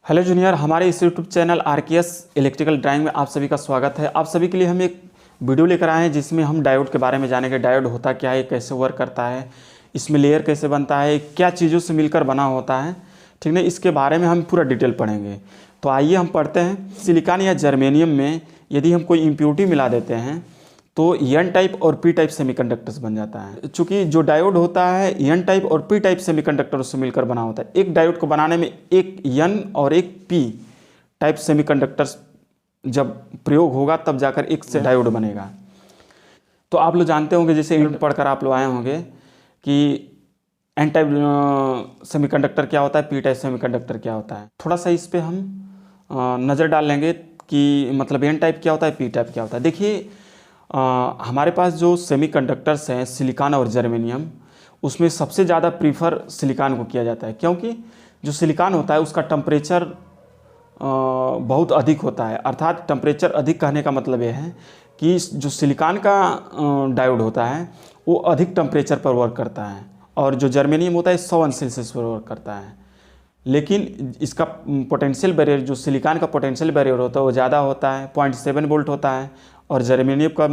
Hello junior, हमारे इस YouTube channel RKS electrical drawing में आप सभी का स्वागत है। आप सभी के लिए हम एक वीडियो लेकर आए हैं जिसमें हम डायोड के बारे में जानेंगे। डायोड होता क्या है, कैसे वर्क करता है, इसमें लेयर कैसे बनता है, क्या चीज़ों से मिलकर बना होता है, ठीक है। इसके बारे में हम पूरा डिटेल पढ़ेंगे। तो आइए हम पढ़ते हैं। सिलिकॉन या जर्मेनियम में यदि हम कोई इम्प्योरिटी मिला देते हैं तो एन टाइप और पी टाइप सेमीकंडक्टर्स बन जाता है। चूँकि जो डायोड होता है एन टाइप और पी टाइप सेमीकंडक्टर से मिलकर बना होता है। एक डायोड को बनाने में एक एन और एक पी टाइप सेमीकंडक्टर्स जब प्रयोग होगा तब जाकर एक से डायोड बनेगा। तो आप लोग जानते होंगे, जैसे इंग्लिश पढ़कर आप लोग आए होंगे कि एन टाइप सेमीकंडक्टर क्या होता है, पी टाइप सेमीकंडक्टर क्या होता है। थोड़ा सा इस पर हम नज़र डाल लेंगे कि मतलब एन टाइप क्या होता है, पी टाइप क्या होता है। देखिए, हमारे पास जो सेमीकंडक्टर्स हैं सिलिकॉन और जर्मेनियम, उसमें सबसे ज़्यादा प्रीफर सिलिकॉन को किया जाता है, क्योंकि जो सिलिकॉन होता है उसका टेम्परेचर बहुत अधिक होता है। अर्थात टेम्परेचर अधिक कहने का मतलब यह है कि जो सिलिकॉन का डायोड होता है वो अधिक टेम्परेचर पर वर्क करता है, और जो जर्मेनियम होता है 100 अंश सेल्सियस पर वर्क करता है। लेकिन इसका पोटेंशियल बैरियर, जो सिलिकॉन का पोटेंशियल बैरियर होता है वो ज़्यादा होता है, 0.7 वोल्ट होता है, और जर्मेनियम का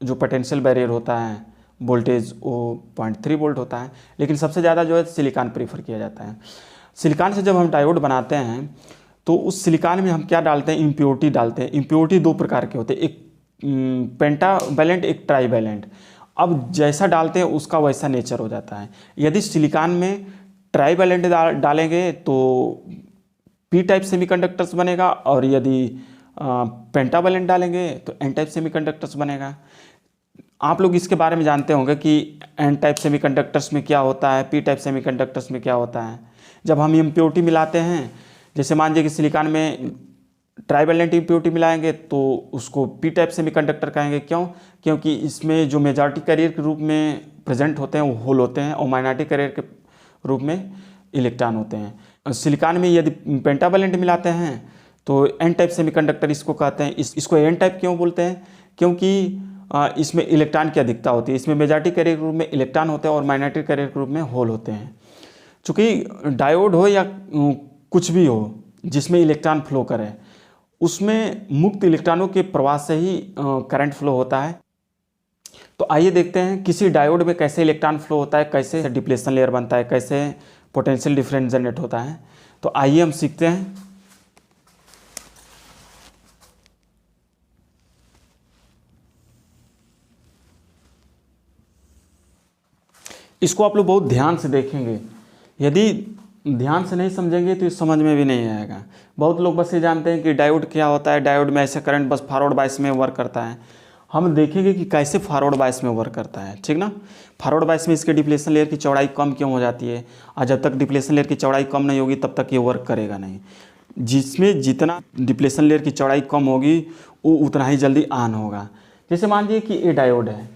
जो पोटेंशियल बैरियर होता है वोल्टेज वो 0.3 वोल्ट होता है। लेकिन सबसे ज़्यादा जो है सिलिकॉन प्रीफर किया जाता है। सिलिकॉन से जब हम डायोड बनाते हैं तो उस सिलिकॉन में हम क्या डालते हैं, इम्प्योरिटी डालते हैं। इम्प्योरिटी दो प्रकार के होते हैं, एक पेंटावैलेंट, एक ट्राईवैलेंट। अब जैसा डालते हैं उसका वैसा नेचर हो जाता है। यदि सिलिकॉन में ट्राईवैलेंट डालेंगे तो पी टाइप सेमीकंडक्टर्स बनेगा, और यदि पेंटावैलेंट डालेंगे तो एन टाइप सेमीकंडक्टर्स बनेगा। आप लोग इसके बारे में जानते होंगे कि एन टाइप सेमीकंडक्टर्स में क्या होता है, पी टाइप सेमीकंडक्टर्स में क्या होता है। जब हम इम्प्योरिटी मिलाते हैं, जैसे मान लीजिए कि सिलिकॉन में ट्राईवैलेंट इम्प्योरिटी मिलाएंगे तो उसको पी टाइप सेमीकंडक्टर कहेंगे। क्यों? क्योंकि इसमें जो मेजॉरिटी कैरियर के रूप में प्रेजेंट होते हैं वो होल होते हैं, और माइनॉरिटी कैरियर के रूप में इलेक्ट्रॉन होते हैं। सिलिकॉन में यदि पेंटावैलेंट मिलाते हैं तो एन टाइप सेमीकंडक्टर इसको कहते हैं। इसको एन टाइप क्यों बोलते हैं? क्योंकि इसमें इलेक्ट्रॉन की अधिकता होती है। इसमें मेजॉरिटी कैरियर के रूप में इलेक्ट्रॉन होते हैं और माइनॉरिटी कैरियर के रूप में होल होते हैं। चूँकि डायोड हो या कुछ भी हो जिसमें इलेक्ट्रॉन फ्लो करे, उसमें मुक्त इलेक्ट्रॉनों के प्रवाह से ही करंट फ्लो होता है। तो आइए देखते हैं किसी डायोड में कैसे इलेक्ट्रॉन फ्लो होता है, कैसे डिप्लेशन लेयर बनता है, कैसे पोटेंशियल डिफरेंस जनरेट होता है। तो आइए हम सीखते हैं। इसको आप लोग बहुत ध्यान से देखेंगे। यदि ध्यान से नहीं समझेंगे तो इस समझ में भी नहीं आएगा। बहुत लोग बस ये जानते हैं कि डायोड क्या होता है, डायोड में ऐसे करंट बस फॉरवर्ड बायस में वर्क करता है। हम देखेंगे कि कैसे फॉरवर्ड बायस में वर्क करता है, ठीक ना। फॉरवर्ड बायस में इसके डिप्लेशन लेयर की चौड़ाई कम क्यों हो जाती है, और जब तक डिप्लेशन लेयर की चौड़ाई कम नहीं होगी तब तक ये वर्क करेगा नहीं। जिसमें जितना डिप्लेशन लेयर की चौड़ाई कम होगी वो उतना ही जल्दी ऑन होगा। जैसे मान लीजिए कि ये डायोड है,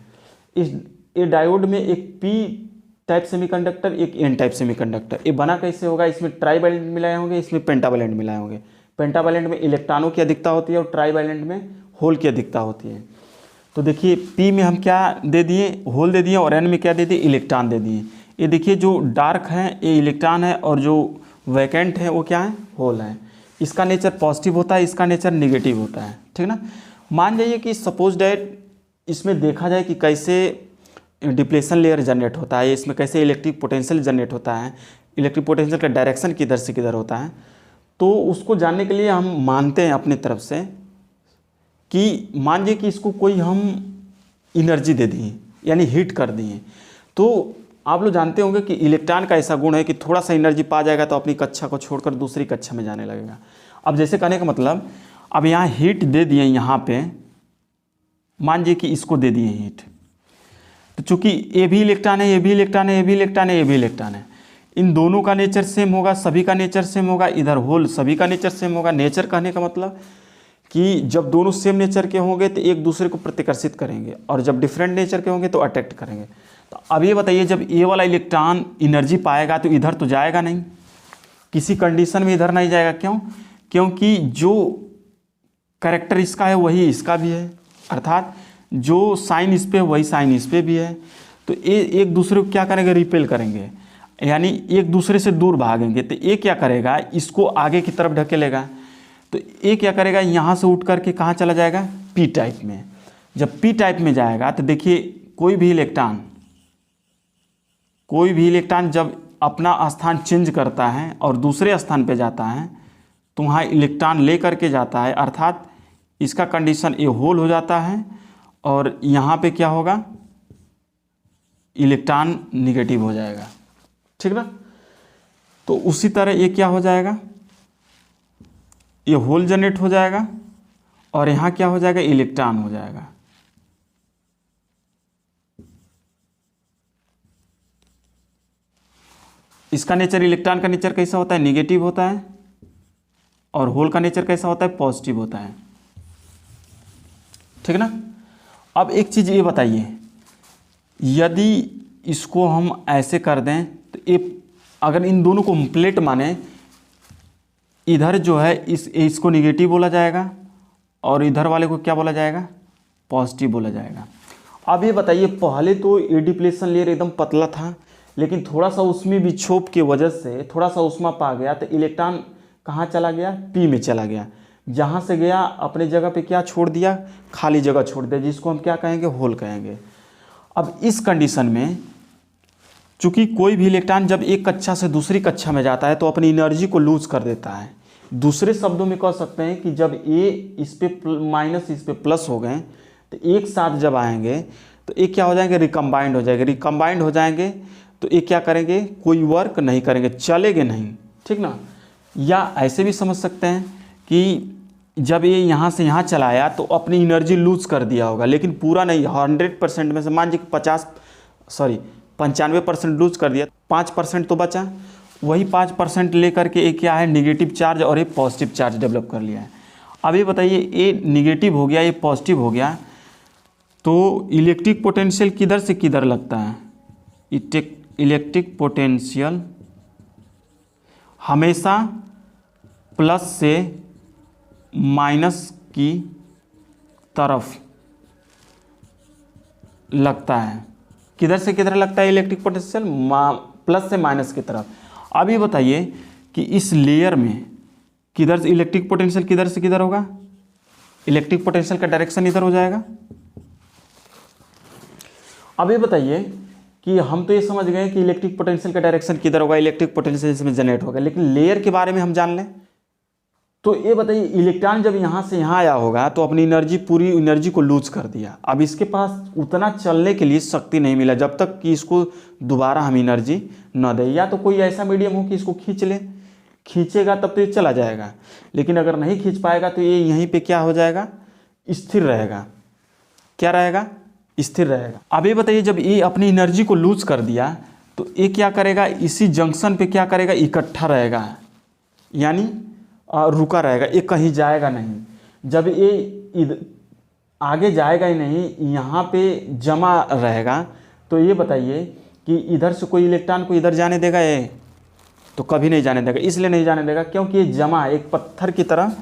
इस ये डायोड में एक पी टाइप सेमीकंडक्टर, एक एन टाइप सेमीकंडक्टर। ये बना कैसे होगा? इसमें ट्राईवैलेंट मिलाए होंगे, इसमें पेंटावैलेंट मिलाए होंगे। पेंटावैलेंट में इलेक्ट्रॉनों की अधिकता होती है और ट्राईवैलेंट में होल की अधिकता होती है। तो देखिए, पी में हम क्या दे दिए, होल दे दिए, और एन में क्या दे दिए, इलेक्ट्रॉन दे दिए। ये देखिए जो डार्क है ये इलेक्ट्रॉन है, और जो वैकेंट है वो क्या है, होल है। इसका नेचर पॉजिटिव होता है, इसका नेचर निगेटिव होता है, ठीक ना। मान जाइए कि सपोज डैट इसमें देखा जाए कि कैसे डिप्लेशन लेयर जनरेट होता है, इसमें कैसे इलेक्ट्रिक पोटेंशियल जनरेट होता है, इलेक्ट्रिक पोटेंशियल का डायरेक्शन किधर से किधर होता है। तो उसको जानने के लिए हम मानते हैं अपनी तरफ से कि मान लीजिए कि इसको कोई हम एनर्जी दे दिए, यानी हीट कर दिए। तो आप लोग जानते होंगे कि इलेक्ट्रॉन का ऐसा गुण है कि थोड़ा सा एनर्जी पा जाएगा तो अपनी कक्षा को छोड़कर दूसरी कक्षा में जाने लगेगा। अब जैसे कहने का मतलब, अब यहाँ हीट दे दिए, यहाँ पे मान लीजिए कि इसको दे दिए हीट, तो चूंकि ये भी इलेक्ट्रॉन है, ये भी इलेक्ट्रॉन है, ये भी इलेक्ट्रॉन है, ये भी इलेक्ट्रॉन है, इन दोनों का नेचर सेम होगा, सभी का नेचर सेम होगा। इधर होल, सभी का नेचर सेम होगा। नेचर कहने का मतलब कि जब दोनों सेम नेचर के होंगे तो एक दूसरे को प्रतिकर्षित करेंगे, और जब डिफरेंट नेचर के होंगे तो अट्रैक्ट करेंगे। तो अब ये बताइए, जब ये वाला इलेक्ट्रॉन एनर्जी पाएगा तो इधर तो जाएगा नहीं, किसी कंडीशन में इधर नहीं जाएगा। क्यों? क्योंकि जो कैरेक्टर इसका है वही इसका भी है, अर्थात जो साइन इस पे वही साइन इस पे भी है। तो ये एक दूसरे को क्या करेंगे, रिपेल करेंगे। यानी एक दूसरे से दूर भागेंगे, तो ये क्या करेगा, इसको आगे की तरफ ढकेलेगा। तो ये क्या करेगा, यहाँ से उठ करके कहाँ चला जाएगा, पी टाइप में। जब पी टाइप में जाएगा तो देखिए कोई भी इलेक्ट्रॉन जब अपना स्थान चेंज करता है और दूसरे स्थान पे जाता है तो वहाँ इलेक्ट्रॉन ले करके जाता है, अर्थात इसका कंडीशन ए होल हो जाता है और यहाँ पे क्या होगा, इलेक्ट्रॉन निगेटिव हो जाएगा, ठीक ना। तो उसी तरह ये क्या हो जाएगा, ये होल जनरेट हो जाएगा और यहाँ क्या हो जाएगा, इलेक्ट्रॉन हो जाएगा। इसका नेचर, इलेक्ट्रॉन का नेचर कैसा होता है, निगेटिव होता है, और होल का नेचर कैसा होता है, पॉजिटिव होता है, ठीक ना। अब एक चीज़ ये बताइए, यदि इसको हम ऐसे कर दें तो ये, अगर इन दोनों को हम प्लेट माने, इधर जो है इसको निगेटिव बोला जाएगा और इधर वाले को क्या बोला जाएगा, पॉजिटिव बोला जाएगा। अब ये बताइए, पहले तो ये डिप्लेशन लेयर एकदम पतला था, लेकिन थोड़ा सा उसमें विक्षोभ की वजह से थोड़ा सा उष्मा पा गया तो इलेक्ट्रॉन कहाँ चला गया, पी में चला गया। जहाँ से गया अपने जगह पे क्या छोड़ दिया, खाली जगह छोड़ दिया, जिसको हम क्या कहेंगे, होल कहेंगे। अब इस कंडीशन में चूंकि कोई भी इलेक्ट्रॉन जब एक कक्षा से दूसरी कक्षा में जाता है तो अपनी एनर्जी को लूज कर देता है। दूसरे शब्दों में कह सकते हैं कि जब ए इस पे माइनस इस पे प्लस हो गए तो एक साथ जब आएंगे तो ये क्या हो जाएंगे, रिकम्बाइंड हो जाएंगे। रिकम्बाइंड हो जाएंगे तो ये क्या करेंगे, कोई वर्क नहीं करेंगे, चलेंगे नहीं, ठीक ना। या ऐसे भी समझ सकते हैं कि जब ये यहाँ से यहाँ चलाया तो अपनी एनर्जी लूज कर दिया होगा, लेकिन पूरा नहीं, 100% में से मान लीजिए 95% लूज कर दिया, 5% तो बचा। वही 5% लेकर के एक क्या है, निगेटिव चार्ज और एक पॉजिटिव चार्ज डेवलप कर लिया है। अब ये बताइए, ये निगेटिव हो गया, ये पॉजिटिव हो गया, तो इलेक्ट्रिक पोटेंशियल किधर से किधर लगता है, इलेक्ट्रिक पोटेंशियल हमेशा प्लस से माइनस की तरफ लगता है। किधर से किधर लगता है इलेक्ट्रिक पोटेंशियल, प्लस से माइनस की तरफ। अब ये बताइए कि इस लेयर में किधर से इलेक्ट्रिक पोटेंशियल किधर से किधर होगा, इलेक्ट्रिक पोटेंशियल का डायरेक्शन इधर हो जाएगा। अब ये बताइए कि हम तो ये समझ गए कि इलेक्ट्रिक पोटेंशियल का डायरेक्शन किधर होगा, इलेक्ट्रिक पोटेंशियल इसमें जनरेट होगा, लेकिन लेयर के बारे में हम जान लें तो ये बताइए, इलेक्ट्रॉन जब यहाँ से यहाँ आया होगा तो अपनी एनर्जी, पूरी एनर्जी को लूज कर दिया। अब इसके पास उतना चलने के लिए शक्ति नहीं मिला जब तक कि इसको दोबारा हम एनर्जी न दें, या तो कोई ऐसा मीडियम हो कि इसको खींच ले, खींचेगा तब तो ये चला जाएगा, लेकिन अगर नहीं खींच पाएगा तो ये यहीं पे क्या हो जाएगा, स्थिर रहेगा। क्या रहेगा, स्थिर रहेगा। अब ये बताइए, जब ये अपनी एनर्जी को लूज कर दिया तो ये क्या करेगा, इसी जंक्शन पे क्या करेगा, इकट्ठा रहेगा, यानी रुका रहेगा, ये कहीं जाएगा नहीं। जब ये आगे जाएगा ही नहीं, यहाँ पे जमा रहेगा, तो ये बताइए कि इधर से कोई इलेक्ट्रॉन को इधर जाने देगा, ये तो कभी नहीं जाने देगा। इसलिए नहीं जाने देगा क्योंकि ये जमा एक पत्थर की तरह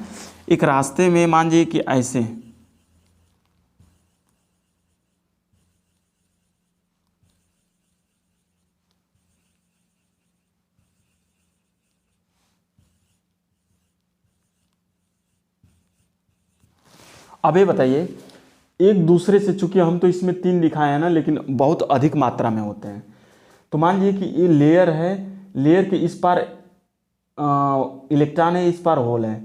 एक रास्ते में, मान लीजिए कि ऐसे अब ये बताइए, एक दूसरे से, चूंकि हम तो इसमें 3 दिखाए हैं ना, लेकिन बहुत अधिक मात्रा में होते हैं। तो मान लीजिए कि ये लेयर है, लेयर के इस पार इलेक्ट्रॉन है, इस पार होल है।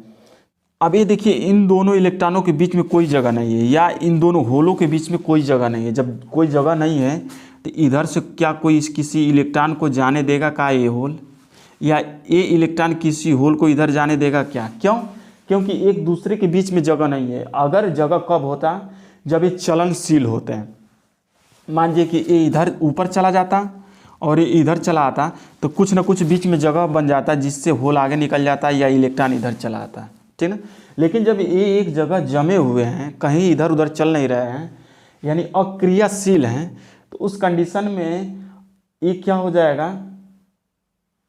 अब ये देखिए, इन दोनों इलेक्ट्रॉनों के बीच में कोई जगह नहीं है, या इन दोनों होलों के बीच में कोई जगह नहीं है। जब कोई जगह नहीं है तो इधर से क्या कोई किसी इलेक्ट्रॉन को जाने देगा का ये होल, या ये इलेक्ट्रॉन किसी होल को इधर जाने देगा क्या? क्यों? क्योंकि एक दूसरे के बीच में जगह नहीं है। अगर जगह कब होता, जब ये चलनशील होते हैं। मान लीजिए कि ये इधर ऊपर चला जाता और ये इधर चला आता, तो कुछ ना कुछ बीच में जगह बन जाता है जिससे होल आगे निकल जाता है या इलेक्ट्रॉन इधर चला आता है, ठीक ना। लेकिन जब ये एक जगह जमे हुए हैं, कहीं इधर उधर चल नहीं रहे हैं, यानी अक्रियाशील हैं, तो उस कंडीशन में ये क्या हो जाएगा,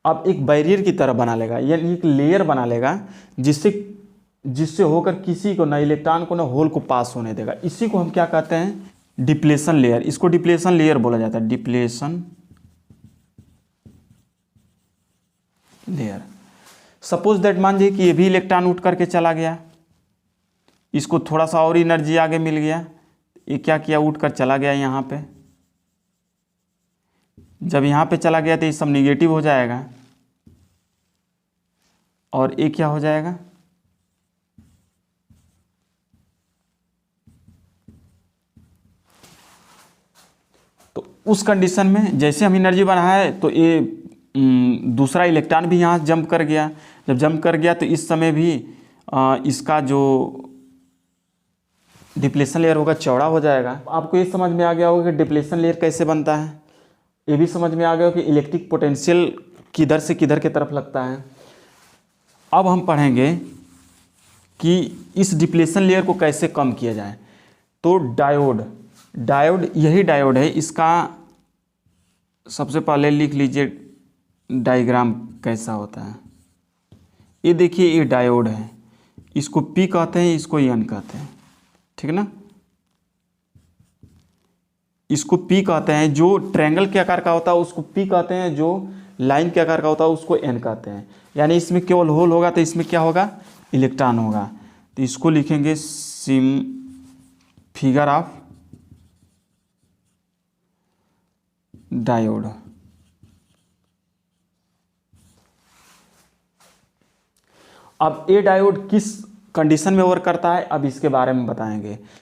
अब एक बैरियर की तरह बना लेगा, यानी एक लेयर बना लेगा जिससे होकर किसी को, ना इलेक्ट्रॉन को ना होल को पास होने देगा। इसी को हम क्या कहते हैं, डिप्लेशन लेयर। इसको डिप्लेशन लेयर बोला जाता है, डिप्लेशन लेयर। सपोज दैट मान लीजिए कि ये भी इलेक्ट्रॉन उठ करके चला गया, इसको थोड़ा सा और एनर्जी आगे मिल गया, ये क्या किया, उठ कर चला गया यहाँ पे। जब यहाँ पे चला गया तो ये सब निगेटिव हो जाएगा और ये क्या हो जाएगा, तो उस कंडीशन में जैसे हम एनर्जी बढ़ाए तो ये दूसरा इलेक्ट्रॉन भी यहाँ जंप कर गया। जब जंप कर गया तो इस समय भी इसका जो डिप्लेशन लेयर होगा चौड़ा हो जाएगा। आपको ये समझ में आ गया होगा कि डिप्लेशन लेयर कैसे बनता है, ये भी समझ में आ गया होगा कि इलेक्ट्रिक पोटेंशियल किधर से किधर की तरफ लगता है। अब हम पढ़ेंगे कि इस डिप्लेशन लेयर को कैसे कम किया जाए। तो डायोड यही डायोड है, इसका सबसे पहले लिख लीजिए डायग्राम कैसा होता है। ये देखिए ये डायोड है, इसको पी कहते हैं, इसको एन कहते हैं, ठीक है ना। इसको पी कहते हैं, जो ट्रायंगल के आकार का होता है उसको पी कहते हैं, जो लाइन के आकार का होता है उसको एन कहते हैं। यानी इसमें केवल होल होगा तो इसमें क्या होगा, इलेक्ट्रॉन होगा। तो इसको लिखेंगे फिगर ऑफ डायोड। अब ये डायोड किस कंडीशन में वर्क करता है, अब इसके बारे में बताएंगे।